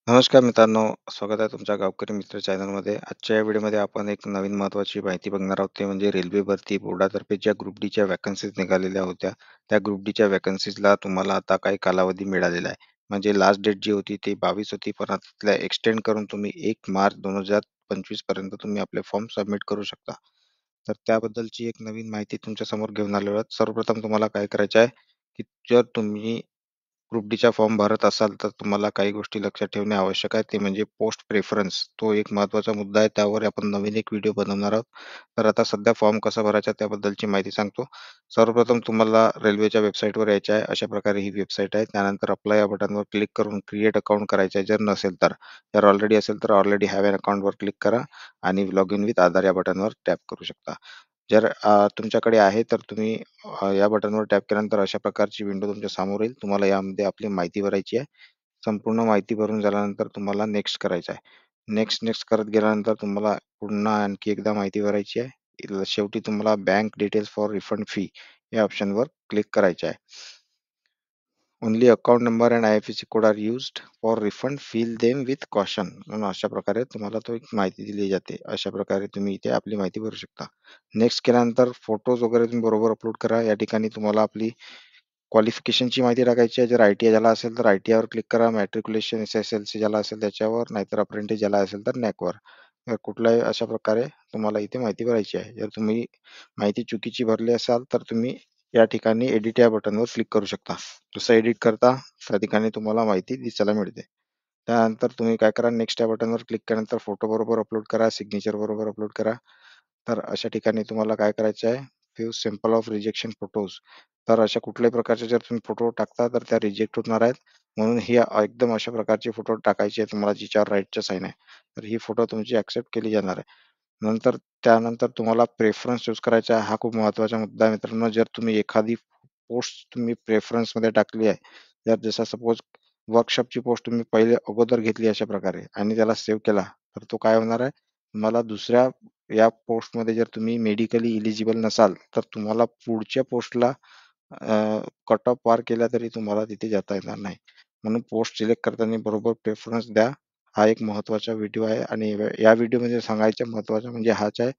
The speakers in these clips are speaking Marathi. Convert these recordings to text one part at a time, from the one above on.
नमस्कार मित्रांनो, स्वागत आहे तुमच्या गावकरी मित्र चॅनलमध्ये. आजच्या या व्हिडिओमध्ये आपण एक नवीन महत्त्वाची माहिती बघणार आहोत. ते म्हणजे रेल्वे भरती बोर्डातर्फे ज्या ग्रुप डीच्या वॅकन्सीज निघालेल्या होत्या, त्या ग्रुप डीच्या वॅकन्सीजला तुम्हाला आता काही कालावधी मिळालेला आहे. म्हणजे लास्ट डेट जी होती ती 22 होती, पण आता तिला एक्सटेंड करून तुम्ही 1 मार्च 2025 पर्यंत तुम्ही आपले फॉर्म सबमिट करू शकता. तर त्याबद्दलची एक नवीन माहिती तुमच्यासमोर घेऊन आलेलो आहोत. सर्वप्रथम तुम्हाला काय करायचे आहे, की जर तुम्ही ग्रुप डीचा फॉर्म भरत असाल, तर तुम्हाला काही गोष्टी लक्षात ठेवणे आवश्यक आहे. ते म्हणजे पोस्ट प्रेफरन्स. तो एक महत्त्वाचा मुद्दा आहे. त्यावर आपण नवीन एक व्हिडिओ बनवणार आहोत. तर आता सध्या फॉर्म कसा भरायचा त्याबद्दलची माहिती सांगतो. सर्वप्रथम तुम्हाला रेल्वेच्या वेबसाईटवर यायचे आहे. अशा प्रकारे ही वेबसाईट आहे. त्यानंतर अप्लाय या बटनवर क्लिक करून क्रिएट अकाउंट करायचं आहे, जर नसेल तर. जर ऑलरेडी असेल तर ऑलरेडी हॅव एन अकाउंटवर क्लिक करा आणि लॉग इन विथ आधार या बटनवर टॅप करू शकता. जर तुमच्याकडे आहे तर तुम्ही या बटनवर टॅप केल्यानंतर अशा प्रकारची विंडो तुमच्या समोर येईल. तुम्हाला यामध्ये आपली माहिती भरायची आहे. संपूर्ण माहिती भरून झाल्यानंतर तुम्हाला नेक्स्ट करायचं आहे. नेक्स्ट करत गेल्यानंतर तुम्हाला पुन्हा आणखी एकदा माहिती भरायची आहे. शेवटी तुम्हाला bank details for refund fee या ऑप्शनवर क्लिक करायचे आहे. Only account number and IFSC code are used for refund. Fill them with caution. म्हणून अशा प्रकारे तुम्हाला तो एक माहिती दिली जाते. अशा प्रकारे तुम्ही इथे आपली माहिती भरू शकता. नेक्स्ट केल्यानंतर फोटोज वगैरे तुम्ही बरोबर अपलोड करा. या ठिकाणी तुम्हाला आपली क्वालिफिकेशनची माहिती टाकायची आहे. जर आय-टी-आय झाला असेल तर आय-टी-आयवर क्लिक करा. मॅट्रिक्युलेशन एस-एस-एल-सी ज्याला असेल त्याच्यावर, नाहीतर अप्रेंटिस ज्याला असेल तर नॅकवर. तर कुठल्याही अशा प्रकारे तुम्हाला इथे माहिती भरायची आहे. जर तुम्ही माहिती चुकीची भरली असाल तर तुम्ही या ठिकाणी एडिट या बटनवर क्लिक करू शकता. जसं एडिट करता त्या ठिकाणी तुम्हाला माहिती दिसायला मिळते. त्यानंतर तुम्ही काय करा, नेक्स्ट या बटनवर क्लिक केल्यानंतर फोटो बरोबर अपलोड करा, सिग्नेचर बरोबर अपलोड करा. तर अशा ठिकाणी तुम्हाला काय करायचं आहे, few sample of rejection photos. तर अशा कुठल्याही प्रकारचे जर तुम्ही फोटो टाकता तर त्या रिजेक्ट होणार आहेत. म्हणून ही एकदम अशा प्रकारचे फोटो टाकायचे आहे तुम्हाला जिच्यावर राईटच्या साईन आहे. तर ही फोटो तुमची ॲक्सेप्ट केली जाणार आहे. नंतर त्यानंतर तुम्हाला प्रेफरन्स चूज करायचा आहे. हा खूप महत्त्वाचा मुद्दा आहे मित्रांनो. जर तुम्ही एखादी पोस्ट तुम्ही प्रेफरन्समध्ये टाकली आहे, जर जसा सपोज वर्कशॉपची पोस्ट तुम्ही पहिले अगोदर घेतली अशा प्रकारे आणि त्याला सेव्ह केला, तर तो काय होणार आहे, तुम्हाला दुसऱ्या या पोस्टमध्ये जर तुम्ही मेडिकली इलिजिबल नसाल, तर तुम्हाला पुढच्या पोस्टला कट ऑफ पार केला तरी तुम्हाला तिथे जाता येणार नाही. म्हणून पोस्ट सिलेक्ट करताना बरोबर प्रेफरन्स द्या. हा एक महत्त्वाचा व्हिडिओ आहे आणि या व्हिडिओमध्ये सांगायचं महत्त्वाचं म्हणजे हाच आहे.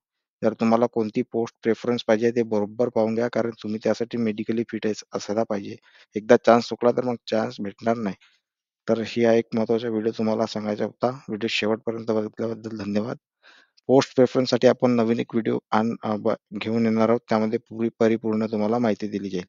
जर तुम्हाला कोणती पोस्ट प्रेफरन्स पाहिजे ते बरोबर पाहून घ्या, कारण तुम्ही त्यासाठी मेडिकली फिट असायला पाहिजे. एकदा चान्स चुकला तर मग चान्स भेटणार नाही. तर ही हा एक महत्त्वाचा व्हिडिओ तुम्हाला सांगायचा होता. व्हिडिओ शेवटपर्यंत बघितल्याबद्दल धन्यवाद. पोस्ट प्रेफरन्ससाठी आपण नवीन एक व्हिडिओ घेऊन येणार आहोत. त्यामध्ये परिपूर्ण तुम्हाला माहिती दिली जाईल.